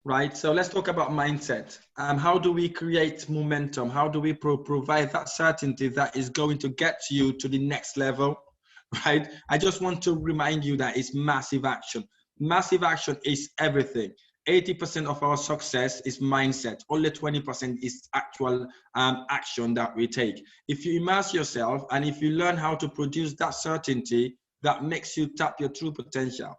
right? So let's talk about mindset. How do we create momentum? How do we provide that certainty that is going to get you to the next level, right? I just want to remind you that it's massive action. Massive action is everything. 80% of our success is mindset. Only 20% is actual action that we take. If you immerse yourself and if you learn how to produce that certainty that makes you tap your true potential,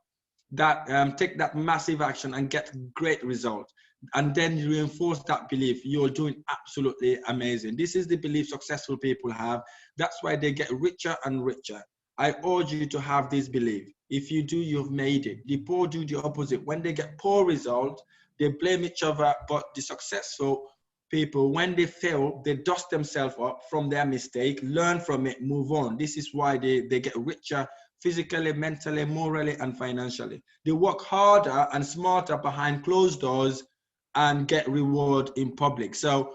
that take that massive action and get great results, and then you reinforce that belief, you're doing absolutely amazing. This is the belief successful people have. That's why they get richer and richer. I urge you to have this belief. If you do, you've made it. The poor do the opposite. When they get poor results, they blame each other, but the successful people, when they fail, they dust themselves up from their mistake, learn from it, move on. This is why they get richer physically, mentally, morally, and financially. They work harder and smarter behind closed doors and get reward in public. So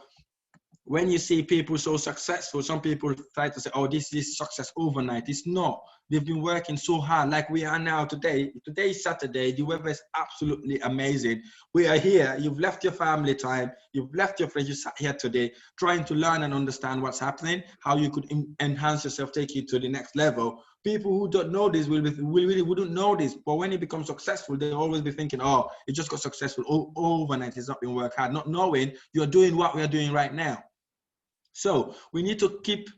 when you see people so successful, some people try to say, oh, this is success overnight. It's not. They've been working so hard like we are now today. Today is Saturday. The weather is absolutely amazing. We are here. You've left your family time. You've left your friends. You sat here today trying to learn and understand what's happening, how you could enhance yourself, take you to the next level. People who don't know this really wouldn't know this. But when you become successful, they'll always be thinking, oh, it just got successful overnight. It's not been work hard. Not knowing you're doing what we're doing right now. So we need to keep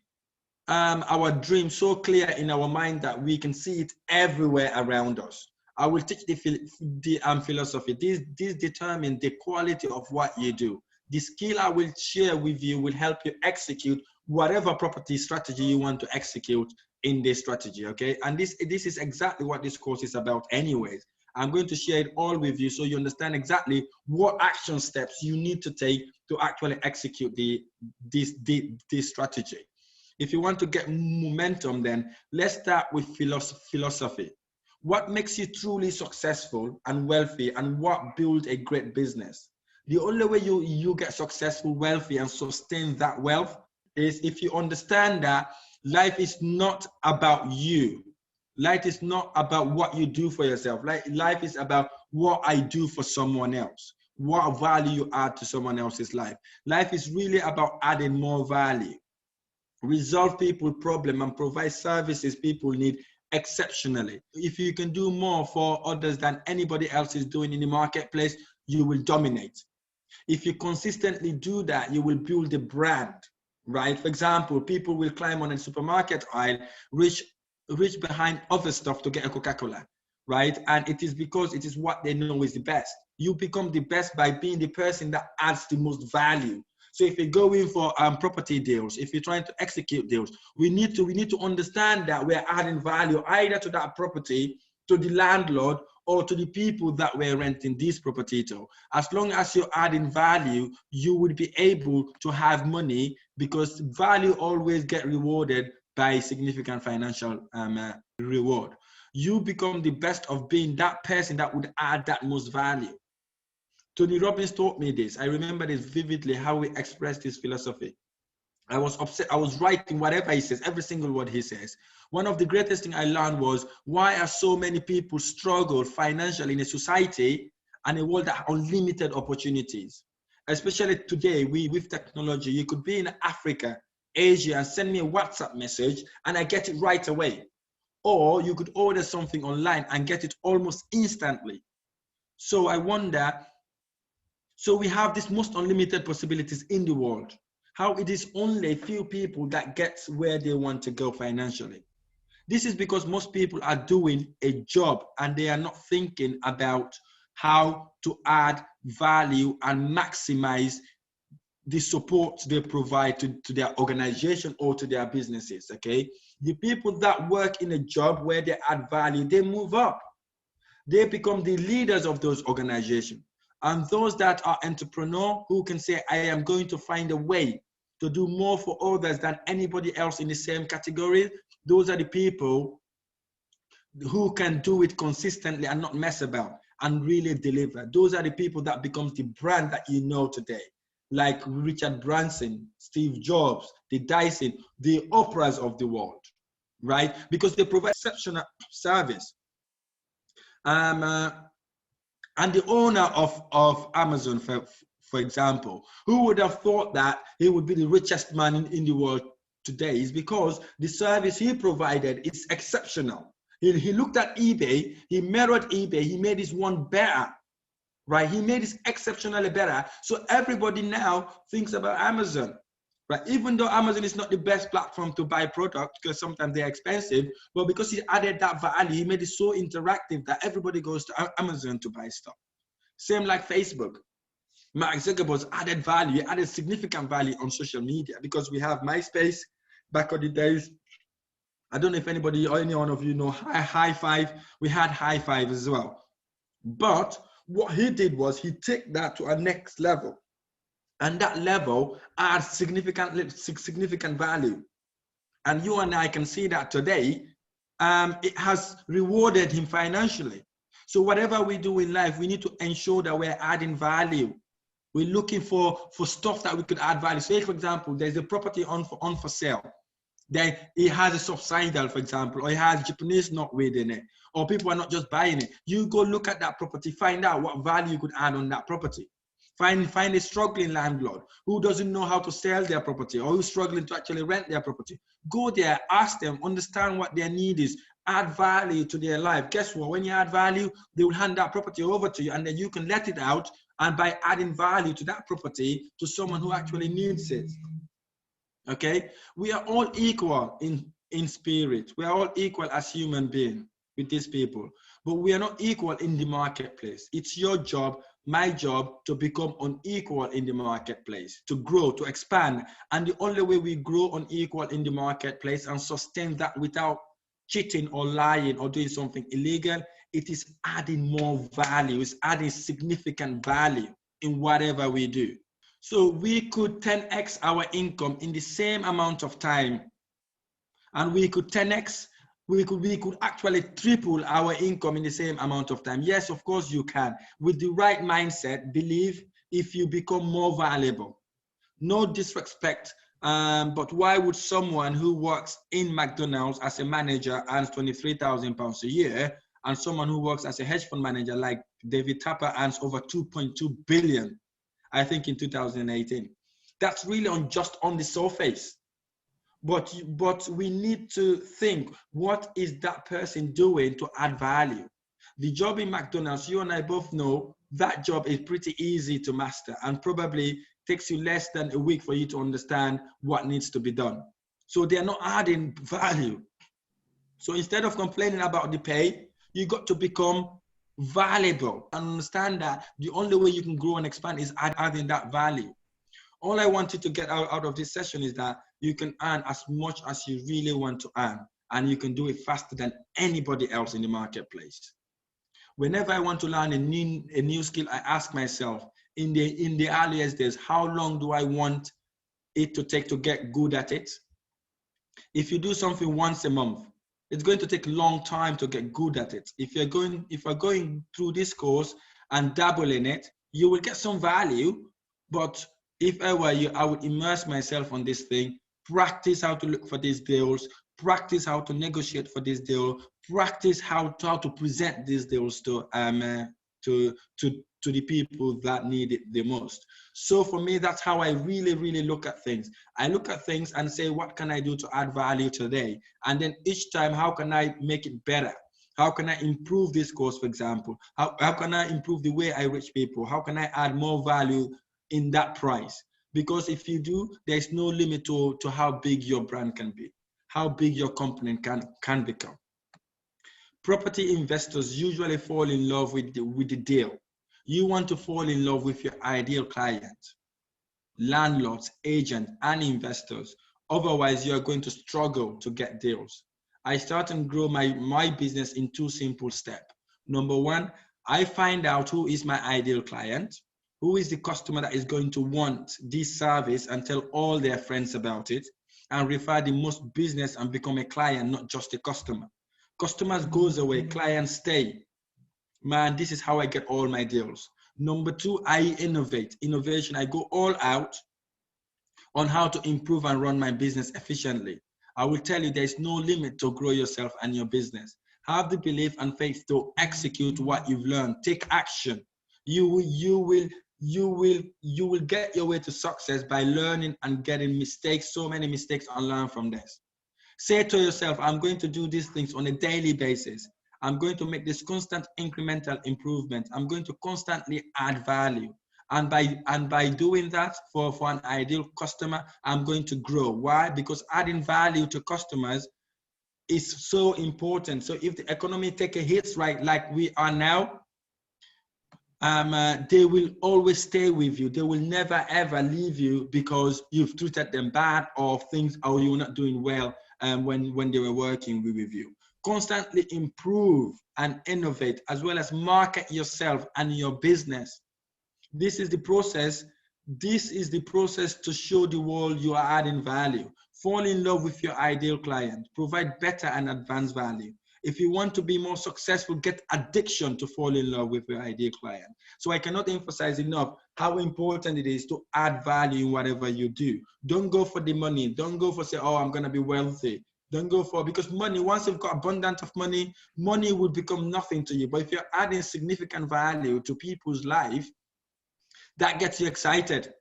our dream so clear in our mind that we can see it everywhere around us. I will teach the philosophy. This determines the quality of what you do. The skill I will share with you will help you execute whatever property strategy you want to execute in this strategy, okay? And this is exactly what this course is about anyways. I'm going to share it all with you so you understand exactly what action steps you need to take to actually execute this strategy. If you want to get momentum, then let's start with philosophy. What makes you truly successful and wealthy, and what builds a great business? The only way you get successful, wealthy, and sustain that wealth is if you understand that life is not about you. Life is not about what you do for yourself. Life is about what I do for someone else, what value you add to someone else's life. Life is really about adding more value, resolve people problem, and provide services people need exceptionally. If you can do more for others than anybody else is doing in the marketplace, you will dominate. If you consistently do that, you will build a brand, right? For example, people will climb on a supermarket aisle, reach behind other stuff to get a Coca-Cola, right? And it is because it is what they know is the best. You become the best by being the person that adds the most value. So if you're going for property deals, if you're trying to execute deals, we need to understand that we're adding value either to that property, to the landlord, or to the people that we're renting this property to. As long as you're adding value, you would be able to have money, because value always get rewarded by significant financial reward. You become the best of being that person that would add that most value. Tony Robbins taught me this. I remember this vividly, how we expressed his philosophy. I was upset. I was writing whatever he says, every single word he says. One of the greatest things I learned was, why are so many people struggle financially in a society and a world that have unlimited opportunities? Especially today, with technology, you could be in Africa, Asia, and send me a WhatsApp message and I get it right away. Or you could order something online and get it almost instantly. So I wonder, so we have this most unlimited possibilities in the world, how it is only a few people that get where they want to go financially. This is because most people are doing a job and they are not thinking about how to add value and maximize the support they provide to their organization or to their businesses, okay? The people that work in a job where they add value, they move up. They become the leaders of those organizations. And those that are entrepreneurs who can say, I am going to find a way to do more for others than anybody else in the same category, those are the people who can do it consistently and not mess about and really deliver. Those are the people that becomes the brand that you know today, like Richard Branson, Steve Jobs, the Dyson, the Oprahs of the world, right? Because they provide exceptional service. And the owner of Amazon, for example, who would have thought that he would be the richest man in the world today, is because the service he provided is exceptional. He looked at eBay, he mirrored eBay, he made his one better, right? He made it exceptionally better. So everybody now thinks about Amazon, right? Even though Amazon is not the best platform to buy products because sometimes they're expensive, but because he added that value, he made it so interactive that everybody goes to Amazon to buy stuff. Same like Facebook. Mark Zuckerberg's added value, added significant value on social media, because we have MySpace back in the days. I don't know if anybody or any one of you know High Five. We had High Five as well. But what he did was he took that to a next level. And that level adds significant value. And you and I can see that today, it has rewarded him financially. So whatever we do in life, we need to ensure that we're adding value. We're looking for stuff that we could add value. Say, for example, there's a property on for sale. Then it has a subsidal, for example, or it has Japanese knotweed in it, or people are not just buying it. You go look at that property, find out what value you could add on that property. Find a struggling landlord who doesn't know how to sell their property, or who's struggling to actually rent their property. Go there, ask them, understand what their need is, add value to their life. Guess what? When you add value, they will hand that property over to you, and then you can let it out, and by adding value to that property to someone who actually needs it. Okay, we are all equal in spirit. We are all equal as human beings with these people, but we are not equal in the marketplace. It's your job, my job, to become unequal in the marketplace, to grow, to expand. And the only way we grow unequal in the marketplace and sustain that without cheating or lying or doing something illegal, it is adding more value. It's adding significant value in whatever we do. So we could 10x our income in the same amount of time, and we could 10x, we could actually triple our income in the same amount of time. Yes, of course you can. With the right mindset, believe, if you become more valuable. No disrespect, but why would someone who works in McDonald's as a manager earns £23,000 a year, and someone who works as a hedge fund manager like David Tapper earns over 2.2 billion? I think in 2018. That's really just on the surface. But we need to think, what is that person doing to add value? The job in McDonald's, you and I both know that job is pretty easy to master, and probably takes you less than a week for you to understand what needs to be done. So they're not adding value. So instead of complaining about the pay, you got to become valuable and understand that the only way you can grow and expand is adding that value. All I wanted to get out of this session is that you can earn as much as you really want to earn, and you can do it faster than anybody else in the marketplace. Whenever I want to learn a new skill, I ask myself, in the earliest days, how long do I want it to take to get good at it? If you do something once a month, it's going to take a long time to get good at it. If you're going through this course and dabble in it, you will get some value. But if I were you, I would immerse myself on this thing, practice how to look for these deals, practice how to negotiate for this deal, practice how to present these deals to the people that need it the most. So for me, that's how I really look at things. I look at things and say, what can I do to add value today? And then each time, how can I make it better? How can I improve this course, for example? How can I improve the way I reach people? How can I add more value in that price? Because if you do, there's no limit to how big your brand can be, how big your company can become. Property investors usually fall in love with the deal. You want to fall in love with your ideal client, landlords, agents, and investors. Otherwise, you are going to struggle to get deals. I start and grow my business in 2 simple steps. Number 1, I find out who is my ideal client, who is the customer that is going to want this service and tell all their friends about it, and refer the most business and become a client, not just a customer. Customers goes away, clients stay. Man, this is how I get all my deals. Number 2, I innovate. Innovation, I go all out on how to improve and run my business efficiently. I will tell you, there's no limit to grow yourself and your business. Have the belief and faith to execute what you've learned. Take action. You will get your way to success by learning and getting mistakes, so many mistakes, and learn from this. Say to yourself, I'm going to do these things on a daily basis. I'm going to make this constant incremental improvement. I'm going to constantly add value. And by doing that for an ideal customer, I'm going to grow. Why? Because adding value to customers is so important. So if the economy take a hit, right, like we are now, they will always stay with you. They will never ever leave you because you've treated them bad or things, or you're not doing well when they were working with you. Constantly improve and innovate, as well as market yourself and your business. This is the process. This is the process to show the world you are adding value. Fall in love with your ideal client. Provide better and advanced value. If you want to be more successful, get addiction to fall in love with your ideal client. So I cannot emphasize enough how important it is to add value in whatever you do. Don't go for the money. Don't go for say, oh, I'm going to be wealthy. Don't go for, because money, once you've got abundance of money, money would become nothing to you. But if you're adding significant value to people's life, that gets you excited.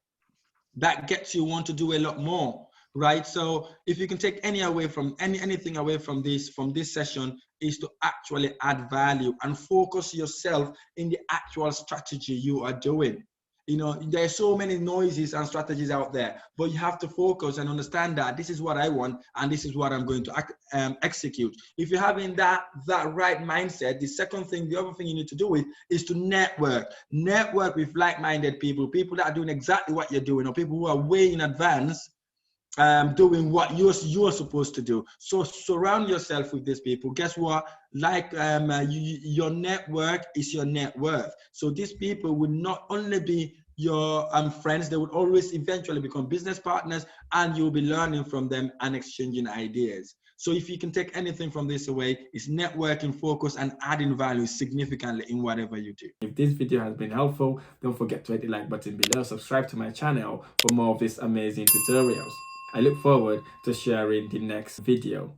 That gets you want to do a lot more, right? So if you can take anything away from this session, is to actually add value and focus yourself in the actual strategy you are doing. You know, there are so many noises and strategies out there, but you have to focus and understand that this is what I want and this is what I'm going to execute. If you're having that right mindset, the other thing you need to do is to network with like-minded people that are doing exactly what you're doing, or people who are way in advance doing what you're supposed to do. So surround yourself with these people. Guess what? Like your network is your net worth. So these people would not only be your friends, they would always eventually become business partners, and you'll be learning from them and exchanging ideas. So if you can take anything from this away, it's networking, focus, and adding value significantly in whatever you do. If this video has been helpful, don't forget to hit the like button below, subscribe to my channel for more of these amazing tutorials. I look forward to sharing the next video.